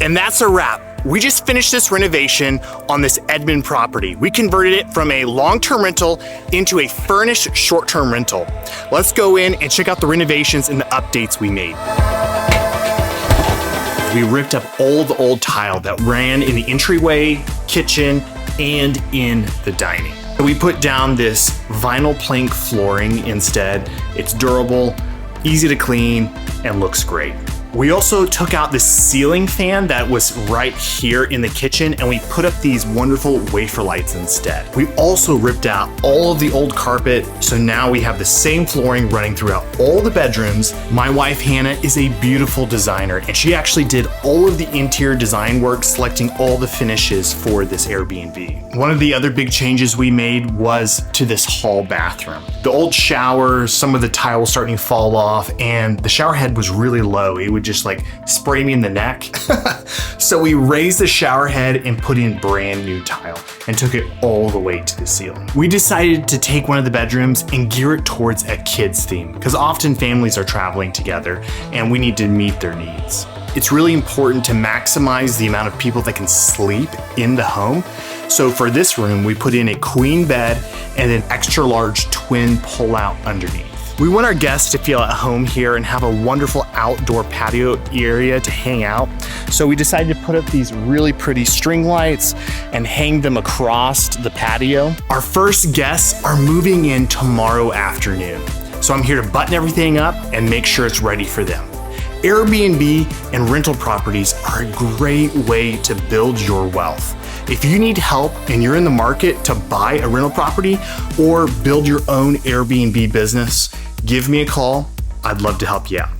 And that's a wrap. We just finished this renovation on this Edmond property. We converted it from a long-term rental into a furnished short-term rental. Let's go in and check out the renovations and the updates we made. We ripped up all the old tile that ran in the entryway, kitchen, and in the dining. We put down this vinyl plank flooring instead. It's durable, easy to clean, and looks great. We also took out the ceiling fan that was right here in the kitchen, and we put up these wonderful wafer lights instead. We also ripped out all of the old carpet, so now we have the same flooring running throughout all the bedrooms. My wife Hannah is a beautiful designer, and she actually did all of the interior design work, selecting all the finishes for this Airbnb. One of the other big changes we made was to this hall bathroom. The old shower, some of the tile was starting to fall off, and the shower head was really low. It would just like spray me in the neck. So we raised the shower head and put in brand new tile and took it all the way to the ceiling. We decided to take one of the bedrooms and gear it towards a kids theme, because often families are traveling together and we need to meet their needs. It's really important to maximize the amount of people that can sleep in the home. So for this room, we put in a queen bed and an extra large twin pull-out underneath. We want our guests to feel at home here and have a wonderful outdoor patio area to hang out. So we decided to put up these really pretty string lights and hang them across the patio. Our first guests are moving in tomorrow afternoon. So I'm here to button everything up and make sure it's ready for them. Airbnb and rental properties are a great way to build your wealth. If you need help and you're in the market to buy a rental property or build your own Airbnb business, give me a call. I'd love to help you out.